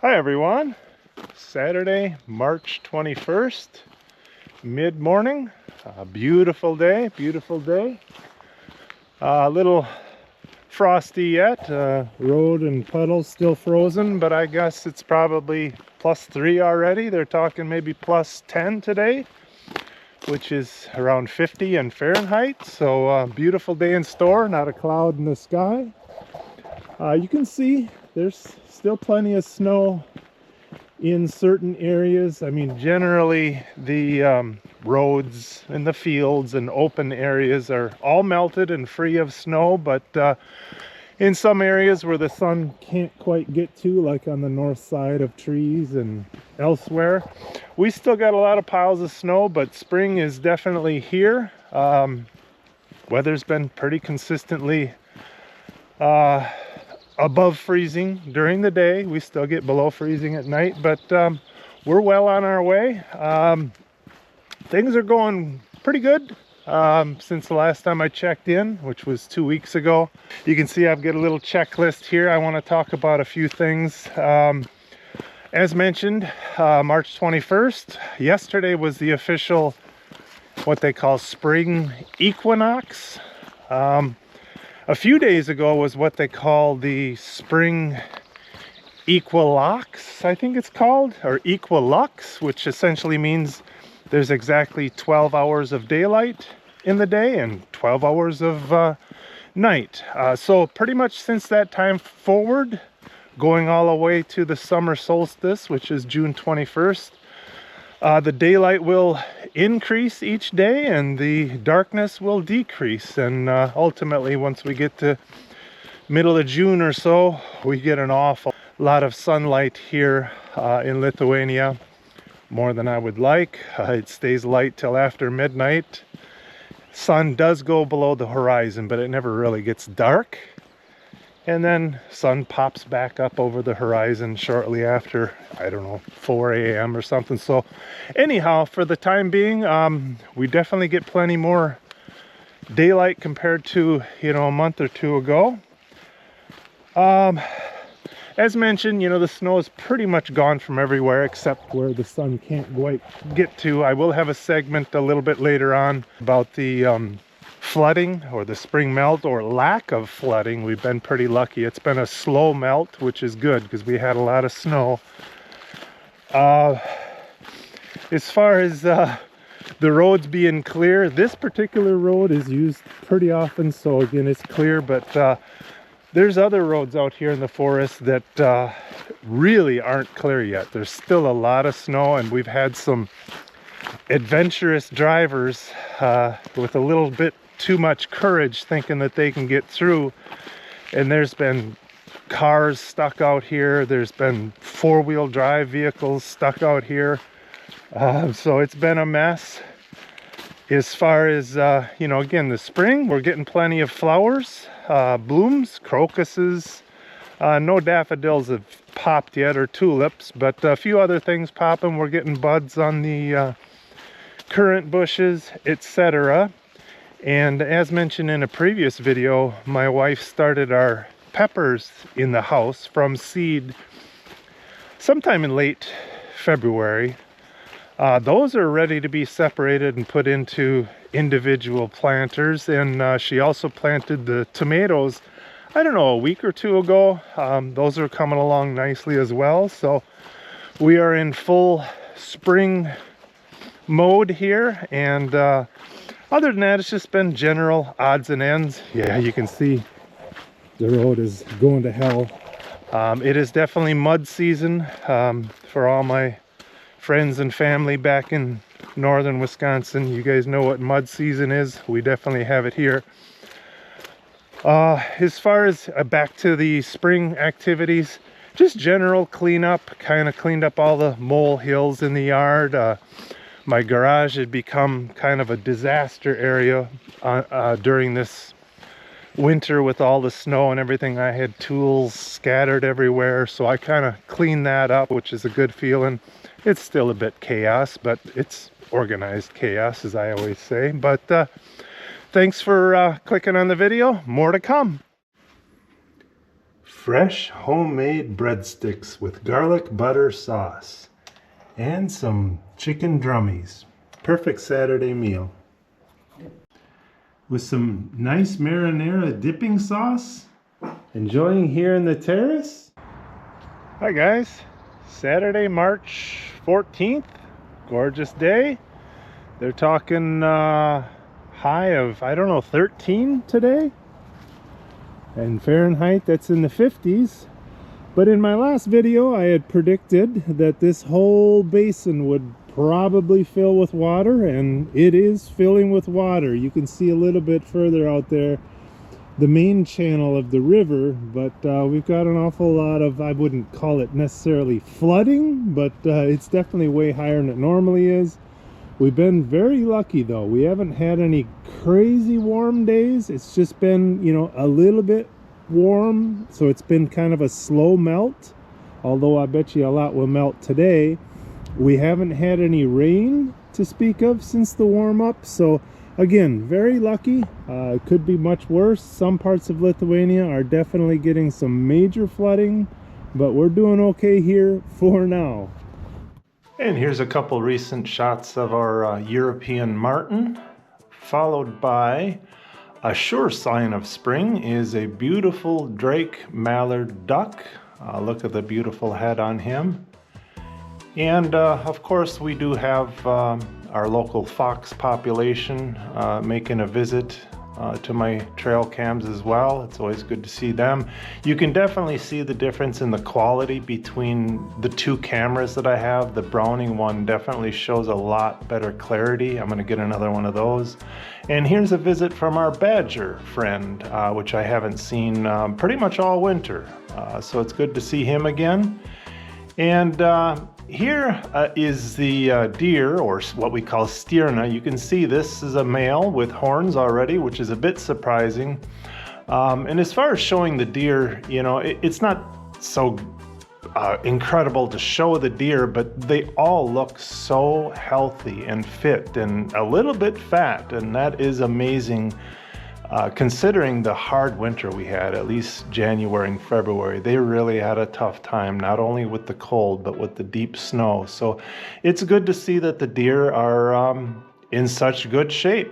Hi everyone, Saturday, March 21st, mid-morning, beautiful day, a little frosty yet, road and puddles still frozen, but I guess it's probably +3 already. They're talking maybe +10 today, which is around 50 in Fahrenheit, so beautiful day in store, not a cloud in the sky. You can see there's still plenty of snow in certain areas. I mean, generally the roads and the fields and open areas are all melted and free of snow, but in some areas where the sun can't quite get to, like on the north side of trees and elsewhere, we still got a lot of piles of snow, but spring is definitely here. Weather's been pretty consistently above freezing during the day. We still get below freezing at night, but we're well on our way. Things are going pretty good since the last time I checked in, which was 2 weeks ago. You can see I've got a little checklist here. I want to talk about a few things. As mentioned, March 21st, yesterday was the official, what they call spring equinox. A few days ago was what they call the spring equilux, I think it's called, or equilux, which essentially means there's exactly 12 hours of daylight in the day and 12 hours of night. So pretty much since that time forward, going all the way to the summer solstice, which is June 21st, the daylight will increase each day and the darkness will decrease, and ultimately once we get to middle of June or so, we get an awful lot of sunlight here in Lithuania, more than I would like. It stays light till after midnight. Sun does go below the horizon, but it never really gets dark. And then sun pops back up over the horizon shortly after, I don't know, 4 a.m. or something. So anyhow, for the time being, we definitely get plenty more daylight compared to, a month or two ago. As mentioned, the snow is pretty much gone from everywhere except where the sun can't quite get to. I will have a segment a little bit later on about the flooding or the spring melt or lack of flooding. We've been pretty lucky. It's been a slow melt, which is good because we had a lot of snow. As far as the roads being clear, this particular road is used pretty often, so again it's clear, but there's other roads out here in the forest that really aren't clear yet. There's still a lot of snow, and we've had some adventurous drivers with a little bit too much courage thinking that they can get through, and there's been cars stuck out here. There's been four-wheel drive vehicles stuck out here, so it's been a mess. As far as again, the spring, we're getting plenty of flowers, blooms, crocuses. No daffodils have popped yet, or tulips, but a few other things popping. We're getting buds on the currant bushes, etc. And as mentioned in a previous video, my wife started our peppers in the house from seed sometime in late February. Those are ready to be separated and put into individual planters, and she also planted the tomatoes, I don't know, a week or two ago. Those are coming along nicely as well, so we are in full spring mode here. And other than that, it's just been general odds and ends. Yeah, you can see the road is going to hell. It is definitely mud season for all my friends and family back in northern Wisconsin. You guys know what mud season is. We definitely have it here. As far as back to the spring activities, just general cleanup. Kind of cleaned up all the mole hills in the yard. My garage had become kind of a disaster area during this winter with all the snow and everything. I had tools scattered everywhere, so I kind of cleaned that up, which is a good feeling. It's still a bit chaos, but it's organized chaos, as I always say. But thanks for clicking on the video. More to come. fresh homemade breadsticks with garlic butter sauce and some chicken drummies. Perfect Saturday meal. With some nice marinara dipping sauce. Enjoying here in the terrace. Hi guys, Saturday, March 14th. Gorgeous day. They're talking high of, I don't know, 13 today. And Fahrenheit, that's in the 50s. But in my last video, I had predicted that this whole basin would probably fill with water, and it is filling with water. You can see a little bit further out there the main channel of the river, but we've got an awful lot of, I wouldn't call it necessarily flooding, but it's definitely way higher than it normally is. We've been very lucky though. We haven't had any crazy warm days. It's just been, you know, a little bit warm, so it's been kind of a slow melt, although I bet you a lot will melt today. We haven't had any rain to speak of since the warm up, so again, very lucky. It could be much worse. Some parts of Lithuania are definitely getting some major flooding, but we're doing okay here for now. And here's a couple recent shots of our European martin, followed by a sure sign of spring is a beautiful Drake mallard duck. Look at the beautiful head on him. And of course we do have our local fox population making a visit to my trail cams as well. It's always good to see them. You can definitely see the difference in the quality between the two cameras that I have. The Browning one definitely shows a lot better clarity. I'm gonna get another one of those. And here's a visit from our badger friend, which I haven't seen pretty much all winter. So it's good to see him again. And here is the deer, or what we call stirna. You can see this is a male with horns already, which is a bit surprising. And as far as showing the deer, you know, it's not so incredible to show the deer, but they all look so healthy and fit and a little bit fat, and that is amazing. Considering the hard winter we had, at least January and February, they really had a tough time, not only with the cold, but with the deep snow. So it's good to see that the deer are in such good shape.